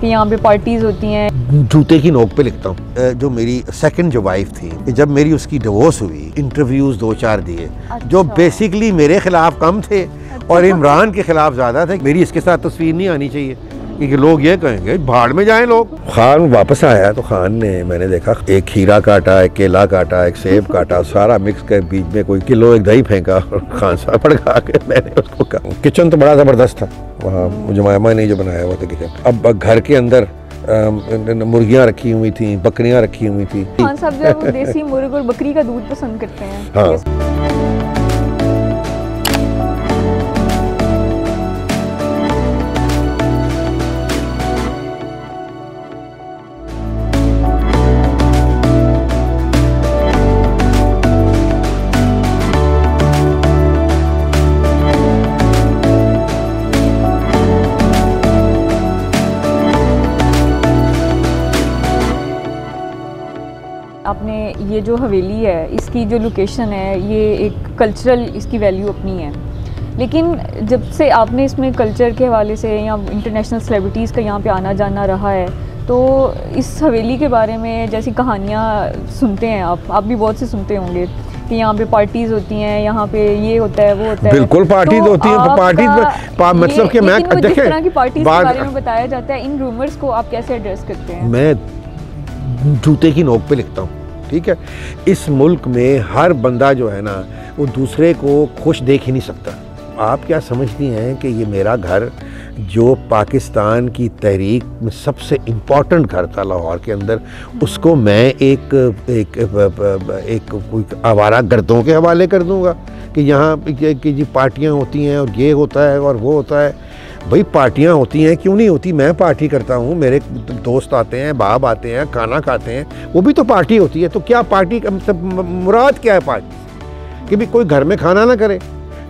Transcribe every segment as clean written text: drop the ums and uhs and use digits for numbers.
कि यहाँ पे पार्टीज होती हैं। जूते की नोक पे लिखता हूँ। जो मेरी सेकंड जो वाइफ थी, जब मेरी उसकी डिवोर्स हुई, इंटरव्यूज 2-4 दिए जो बेसिकली मेरे खिलाफ कम थे और इमरान के खिलाफ ज्यादा थे। मेरी इसके साथ तस्वीर नहीं आनी चाहिए क्योंकि लोग ये कहेंगे भाड़ में जाएं लोग। खान वापस आया तो खान ने, मैंने देखा एक खीरा काटा, एक केला काटा, एक सेब काटा, सारा मिक्स कर बीच में कोई किलो एक दही फेंका और खान साहब भड़का के मैंने उसको कहा। किचन तो बड़ा जबरदस्त था वहाँ, जुमैमा ने जो बनाया हुआ था किचन। अब घर के अंदर मुर्गियाँ रखी हुई थी, बकरियाँ रखी हुई थी। खान साहब जो है वो देसी मुर्ग और बकरी का दूध पसंद करते हैं। हाँ। आपने ये जो हवेली है, इसकी जो लोकेशन है, ये एक कल्चरल इसकी वैल्यू अपनी है, लेकिन जब से आपने इसमें कल्चर के हवाले से या इंटरनेशनल सेलिब्रिटीज़ का यहाँ पे आना जाना रहा है, तो इस हवेली के बारे में जैसी कहानियाँ सुनते हैं आप भी बहुत से सुनते होंगे कि यहाँ पे पार्टीज होती हैं, यहाँ पे ये होता है वो होता है। बिल्कुल पार्टीज तो होती हैं। पार्टीज मतलब कि मैं जिस तरह की पार्टीज के बारे में बताया जाता है, इन रूमर्स को आप कैसे एड्रेस करते हैं? मैं जूते की नोक पे लिखता हूँ, ठीक है। इस मुल्क में हर बंदा जो है ना वो दूसरे को खुश देख ही नहीं सकता। आप क्या समझती हैं कि ये मेरा घर जो पाकिस्तान की तहरीक में सबसे इम्पॉर्टेंट घर था लाहौर के अंदर, उसको मैं एक कोई आवारा गर्दों के हवाले कर दूंगा कि यहाँ कि जी पार्टियाँ होती हैं और ये होता है और वो होता है। भाई पार्टियाँ होती हैं, क्यों नहीं होती? मैं पार्टी करता हूँ, मेरे दोस्त आते हैं, बाप आते हैं, खाना खाते हैं, वो भी तो पार्टी होती है। तो क्या पार्टी का मतलब मुराद क्या है पार्टी? कि भी कोई घर में खाना ना करे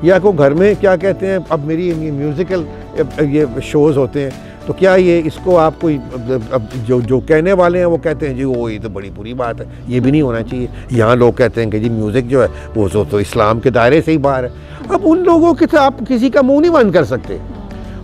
या कोई घर में क्या कहते हैं, अब मेरी म्यूज़िकल ये शोज़ होते हैं, तो क्या ये इसको आप कोई अब जो कहने वाले हैं वो कहते हैं जी वो ये तो बड़ी बुरी बात है, ये भी नहीं होना चाहिए। यहाँ लोग कहते हैं कि जी म्यूज़िक जो है वो तो इस्लाम के दायरे से ही बाहर है। अब उन लोगों के आप किसी का मुँह नहीं बंद कर सकते।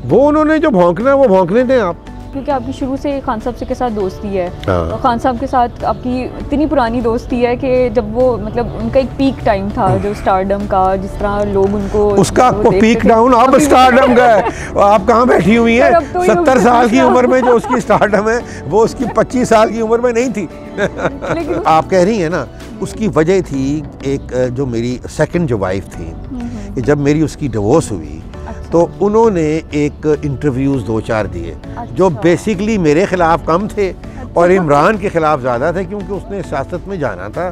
वो उन्होंने जो भौंकना है वो भौंकने दें आप, क्योंकि आपकी शुरू से खान साहब के साथ दोस्ती है। हाँ। और खान साहब के साथ आपकी इतनी पुरानी दोस्ती है कि जब वो मतलब उनका एक पीक टाइम था जो स्टारडम का, जिस तरह लोग उनको उसका पीक डाउन अब स्टारडम का है। आप कहाँ बैठी हुई हैं? 70 साल की उम्र में जो उसकी स्टारडम है वो उसकी 25 साल की उम्र में नहीं थी। आप कह रही हैं ना, उसकी वजह थी एक जो मेरी सेकंड जो वाइफ थी, कि जब मेरी उसकी डिवोर्स हुई तो उन्होंने एक इंटरव्यूज 2-4 दिए जो बेसिकली मेरे खिलाफ कम थे और इमरान के खिलाफ ज़्यादा थे, क्योंकि उसने सियासत में जाना था।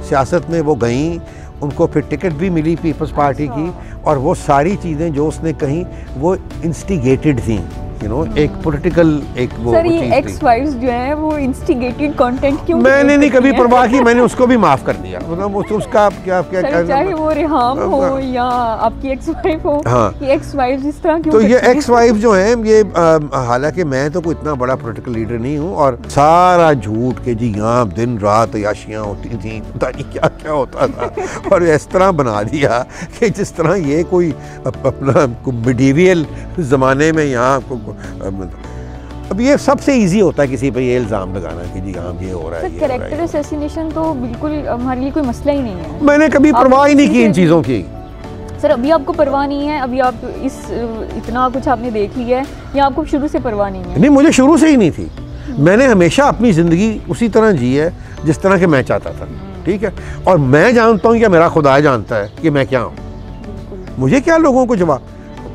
सियासत में वो गईं, उनको फिर टिकट भी मिली पीपल्स पार्टी की, और वो सारी चीज़ें जो उसने कहीं वो इंस्टिगेटेड थी, यू नो, एक पॉलिटिकल एक वो सर, ये एक्स वाइफ्स जो हैं वो इंस्टिगेटेड कंटेंट क्यों? मैंने नहीं कभी परवाह की, मैंने उसको भी माफ़ कर दिया। मतलब उसका क्या चाहे वो रिहाम हो या आपकी एक्स वाइफ हो। हाँ। ये एक्स वाइफ इस तरह क्यों? तो ये एक्स वाइफ जो हैं ये हालांकि मैं तो कोई इतना बड़ा पॉलिटिकल लीडर नहीं हूँ, और सारा झूठ के जी यहाँ दिन रात याशियाँ होती थी, पता नहीं क्या क्या होता था, और इस तरह बना दिया कि जिस तरह ये कोई अपना मिडीवियल ज़माने में यहाँ अब ये सबसे इजी होता है किसी पे ये इल्ज़ाम लगाना कि जी हाँ ये हो रहा है। कैरेक्टर असैसिनेशन तो बिल्कुल हमारे लिए कोई मसला ही नहीं है। मैंने कभी परवाह ही नहीं की इन चीज़ों की। सर, अभी आपको परवाह नहीं है? अभी आप इतना कुछ आपने देख लिया है या आपको शुरू से परवाह नहीं है? नहीं, मुझे शुरू से ही नहीं थी। मैंने हमेशा अपनी ज़िंदगी उसी तरह जी है जिस तरह के मैं चाहता था, ठीक है। और मैं जानता हूँ कि मेरा खुदा जानता है कि मैं क्या हूँ। मुझे क्या लोगों को जवाब,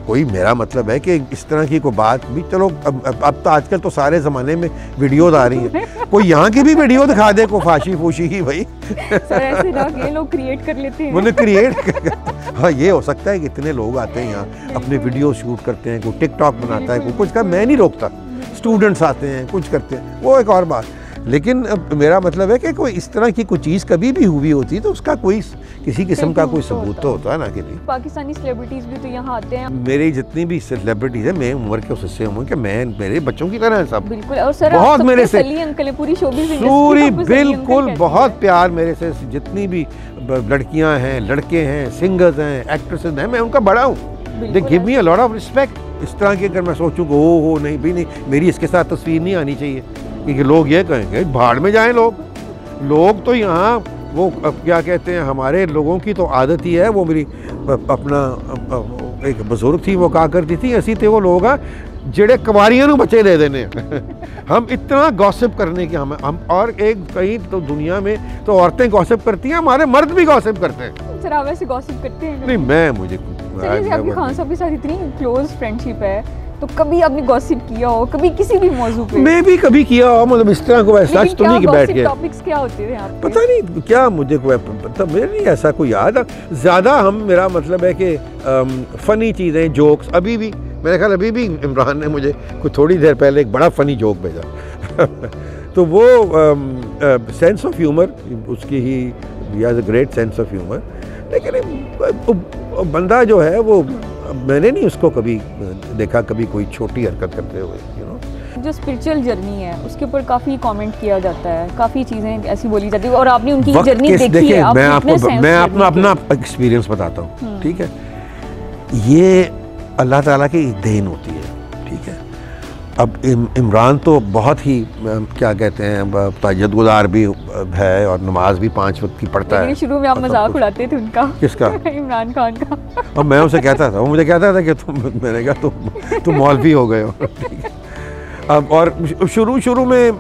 कोई मेरा मतलब है कि इस तरह की कोई बात भी, चलो अब तो आजकल तो सारे ज़माने में वीडियोज़ आ रही हैं, कोई यहाँ की भी वीडियो दिखा दे, कोई फाशी फूशी की भाई। सर, ऐसे ना कि लोग क्रिएट कर लेते हैं। मतलब क्रिएट हाँ, ये हो सकता है कि इतने लोग आते हैं यहाँ अपने वीडियो शूट करते हैं, कोई टिकटॉक बनाता है, कोई कुछ का, मैं नहीं रोकता। स्टूडेंट्स आते हैं, कुछ करते हैं, वो एक और बात। लेकिन मेरा मतलब है कि कोई इस तरह की कोई चीज़ कभी भी हुई होती तो उसका कोई किसी किस्म का कोई सबूत तो होता है ना कि नहीं। पाकिस्तानी सेलिब्रिटीज भी तो यहाँ आते हैं। मेरी जितनी भी सेलिब्रिटीज है, मैं उम्र के उससे हूँ कि मैं मेरे बच्चों की तरह है सब। बिल्कुल। और सर, बहुत मेरे से अंकल पूरी शोबिज़ पूरी बिल्कुल बहुत प्यार मेरे से, जितनी भी लड़कियाँ हैं, लड़के हैं, सिंगर्स हैं, एक्ट्रेसेस हैं, मैं उनका बड़ा हूँ। They give me a lot of respect. इस तरह की अगर मैं सोचूं कि ओ हो नहीं भी नहीं, मेरी इसके साथ तस्वीर नहीं आनी चाहिए, क्योंकि लोग ये कहेंगे भाड़ में जाएं लोग तो यहाँ वो क्या कहते हैं, हमारे लोगों की तो आदत ही है, वो मेरी अपना एक बुजुर्ग थी वो कहा करती थी, ऐसी थे वो लोग हैं जेड़े कवारियां नूं बच्चे दे देने हम इतना गॉसिप करने की हम और एक कहीं तो दुनिया में तो औरतें गॉसिप करती हैं, हमारे मर्द भी गॉसिप करते हैं। सर आप वैसे गॉसिप करते हैं? नहीं मैं मुझे आपकी खान साहब के साथ इतनी क्लोज फ्रेंडशिप है, तो कभी आपने गॉसिप किया हो कभी किसी भी मौजू पे? मैं भी कभी किया हो, मतलब इस तरह को वैसा सच तो नहीं कि बैठ के टॉपिक्स क्या होते थे आपके? पता नहीं क्या मुझे पता, मेरे नहीं ऐसा कोई याद ज़्यादा। हम मेरा मतलब है कि फ़नी चीज़ें जोक्स अभी भी मेरे ख्याल अभी भी इमरान ने मुझे कुछ थोड़ी देर पहले एक बड़ा फ़नी जोक भेजा तो वो सेंस ऑफ ह्यूमर उसकी he has a great sense of humour, लेकिन बंदा जो है वो मैंने नहीं उसको कभी देखा कभी कोई छोटी हरकत करते हुए, यू नो। जो स्पिरिचुअल जर्नी है उसके ऊपर काफ़ी कमेंट किया जाता है, काफ़ी चीज़ें ऐसी बोली जाती है, और आपने उनकी जर्नी देखी है। मैं आपको अपना एक्सपीरियंस बताता हूँ, ठीक है। ये अल्लाह ताला की देन होती है, ठीक है। अब इमरान तो बहुत ही क्या कहते हैं ताज्जुद गुज़ार भी है और नमाज भी 5 वक्त की पढ़ता है। शुरू में आप मजाक उड़ाते थे उनका। किसका? इमरान खान का। और मैं उसे कहता था, वो मुझे कहता था कि मैंने कहा तुम मौलवी हो गए हो, ठीक है। अब और शुरू में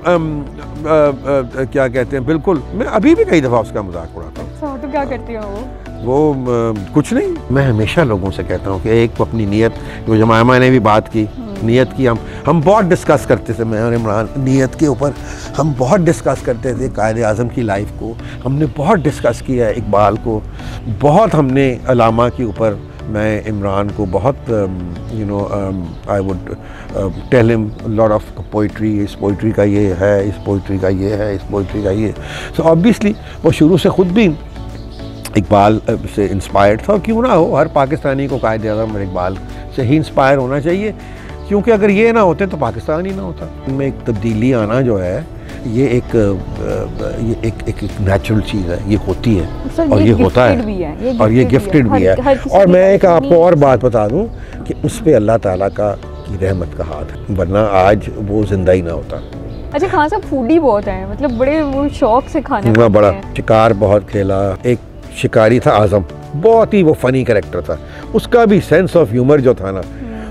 क्या कहते हैं, बिल्कुल मैं अभी भी कई दफ़ा उसका मजाक उड़ाता हूँ। अच्छा, तो क्या करते हो वो कुछ नहीं। मैं हमेशा लोगों से कहता हूँ कि एक अपनी नीयत, जो जमायमा ने भी बात की नीयत की, हम बहुत डिस्कस करते थे, मैं और इमरान नीयत के ऊपर हम बहुत डिस्कस करते थे। कायद आज़म की लाइफ को हमने बहुत डिस्कस किया है, इकबाल को बहुत हमने, अलामा के ऊपर मैं इमरान को बहुत you know I would tell him lot of poetry, इस पोइट्री का ये है, इस पोइट्री का ये है, इस पोइट्री का ये। सो ऑब्वियसली वो शुरू से ख़ुद भी इकबाल से इंस्पायर्ड था, और क्यों ना हो, हर पाकिस्तानी को कायद आज़म और इकबाल से ही इंस्पायर होना चाहिए, क्योंकि अगर ये ना होते तो पाकिस्तान ही ना होता। इनमें एक तब्दीली आना जो है ये एक नेचुरल चीज़ है, ये होती है और ये होता है और ये गिफ्टेड भी है। और मैं एक आपको और बात बता दूं कि उस पर अल्लाह ताला की रहमत का हाथ है, वरना आज वो जिंदा ही ना होता। अच्छा, खान साहब फूडी बहुत हैं, मतलब बड़े वो शौक से खाने खाते बड़ा हैं। शिकार बहुत खेला, एक शिकारी था आज़म, बहुत ही वो फ़नी कैरेक्टर था, उसका भी सेंस ऑफ ह्यूमर जो था ना,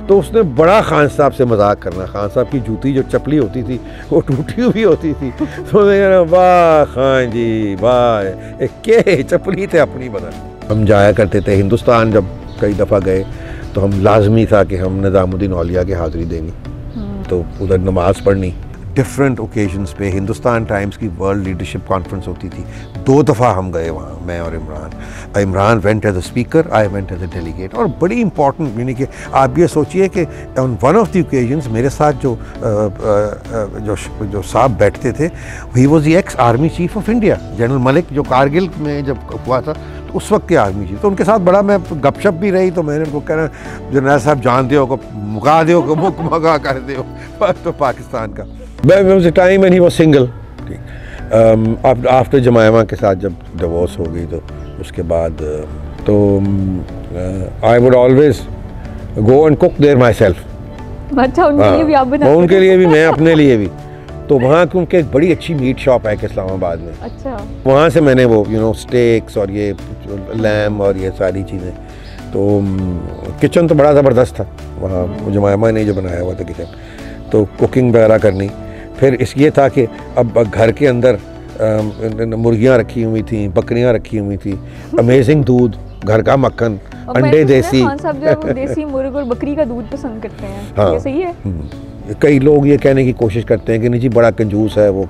तो उसने बड़ा खान साहब से मजाक करना। खान साहब की जूती जो चपली होती थी वो टूटी हुई होती थी, तो वाह खान जी वाह, के चपली थे अपनी बना। हम जाया करते थे हिंदुस्तान, जब कई दफ़ा गए तो हम लाजमी था कि हम निज़ामुद्दीन औलिया की हाज़िरी देनी, तो उधर नमाज़ पढ़नी। डिफरेंट ओकेजन्स पे हिंदुस्तान टाइम्स की वर्ल्ड लीडरशिप कॉन्फ्रेंस होती थी, 2 दफ़ा हम गए वहाँ, मैं और Imran went as a speaker, I went as a delegate. और बड़ी इंपॉर्टेंट, यानी कि आप ये सोचिए कि on one of the occasions मेरे साथ जो साहब बैठते थे, he was the ex army chief of India, general Malik, जो कारगिल में जब हुआ था तो उस वक्त के आर्मी चीफ। तो उनके साथ बड़ा मैं गपशप भी रही, तो मैंने उनको कहना जनरल साहब जानते हो को मुका दो को मुका कर दो तो पाकिस्तान का। There was a time when he was single. After Jemima के साथ जब डिवोर्स हो गई तो उसके बाद तो I would always go and cook there myself. अच्छा, उनके लिए भी आप बनाते? उनके लिए भी, मैं अपने लिए भी। तो वहाँ क्योंकि एक बड़ी अच्छी मीट शॉप है इस्लामाबाद में, अच्छा, वहाँ से मैंने वो स्टेक्स और ये लैम और ये सारी चीज़ें, तो किचन तो बड़ा ज़बरदस्त था वहाँ, जमायमा ने जो बनाया हुआ था किचन, तो कुकिंग वगैरह करनी। फिर इस ये था कि अब घर के अंदर मुर्गियाँ रखी हुई थी, बकरियाँ रखी हुई थी, अमेजिंग दूध, घर का मक्खन, अंडे देसी। खान साहब जो वो देसी मुर्ग और बकरी का दूध पसंद करते हैं, हाँ, ये सही है? कई लोग ये कहने की कोशिश करते हैं कि नहीं जी बड़ा कंजूस है, वो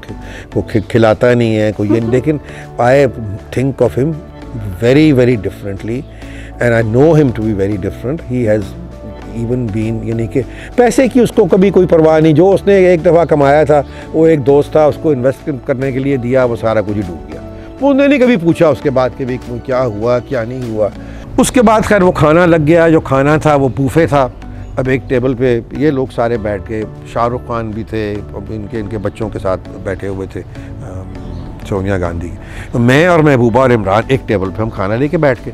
खिलाता नहीं है कोई ये, लेकिन I think of him very very differently and I know him to be very different. He has even been, यानी कि पैसे की उसको कभी कोई परवाह नहीं, जो उसने एक दफ़ा कमाया था वो एक दोस्त था उसको इन्वेस्ट करने के लिए दिया, वो सारा कुछ ही डूब गया। वो उन्होंने नहीं कभी पूछा उसके बाद कि भी क्या हुआ क्या नहीं हुआ। उसके बाद खैर वो खाना लग गया, जो खाना था वो बूफे था। अब एक टेबल पे ये लोग सारे बैठ के, शाहरुख खान भी थे, इनके बच्चों के साथ बैठे हुए थे, सोनिया गांधी, तो मैं और महबूबा और इमरान एक टेबल पे हम खाना लेके बैठ के,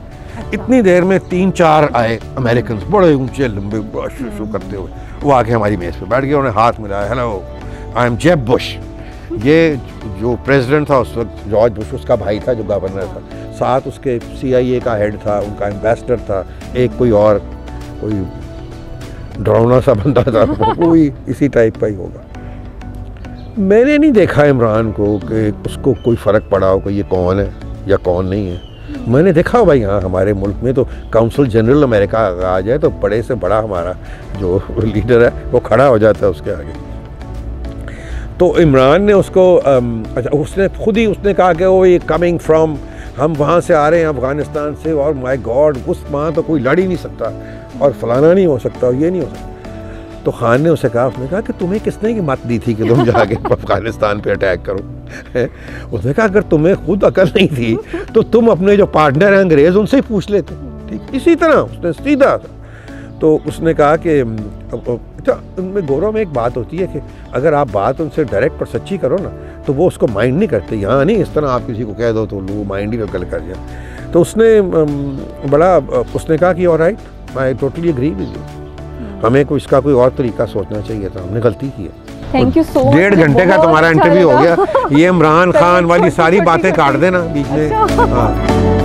इतनी देर में 3-4 आए अमेरिकन, बड़े ऊंचे लंबे शू करते हुए, वो आके हमारी मेज़ पे बैठ गए, उन्होंने हाथ मिलाया, हेलो आई एम जेब बुश। ये जो प्रेसिडेंट था उस वक्त जॉर्ज बुश, उसका भाई था जो गवर्नर था, साथ उसके CIA का हेड था, उनका एम्बेसडर था, एक कोई और कोई डरावना सा बंदा था, कोई इसी टाइप का ही होगा। मैंने नहीं देखा इमरान को कि उसको कोई फ़र्क पड़ा हो कि ये कौन है या कौन नहीं है। मैंने देखा भाई हाँ, हमारे मुल्क में तो काउंसिल जनरल अमेरिका आ जाए तो बड़े से बड़ा हमारा जो लीडर है वो खड़ा हो जाता है उसके आगे। तो इमरान ने उसको अच्छा, उसने खुद ही उसने कहा कि वो ये कमिंग फ्रॉम, हम वहाँ से आ रहे हैं अफ़गानिस्तान से, और माय गॉड उस वहाँ तो कोई लड़ ही नहीं सकता और फलाना नहीं हो सकता और ये नहीं हो सकता। तो खान ने उसे कहा, उसने कहा कि तुम्हें किसने की मत दी थी कि तुम जाके अफ़गानिस्तान पे अटैक करो? उसने कहा अगर तुम्हें खुद अकल नहीं थी तो तुम अपने जो पार्टनर हैं अंग्रेज़ उनसे ही पूछ लेते। ठीक इसी तरह उसने सीधा था। तो उसने कहा कि अच्छा, उनमें गौरव में एक बात होती है कि अगर आप बात उनसे डायरेक्ट और सच्ची करो ना तो वो उसको माइंड नहीं करते। यहाँ नहीं इस तरह आप किसी को कह दो तो लोग माइंड ही गल कर जाए। तो उसने उसने कहा कि alright, I totally agree with you, हमें कोई इसका कोई और तरीका सोचना चाहिए था, हमने गलती की है। Thank you so much. 1.5 घंटे का तुम्हारा इंटरव्यू हो गया। ये इमरान खान वाली सारी बातें काट देना बीच में। हाँ।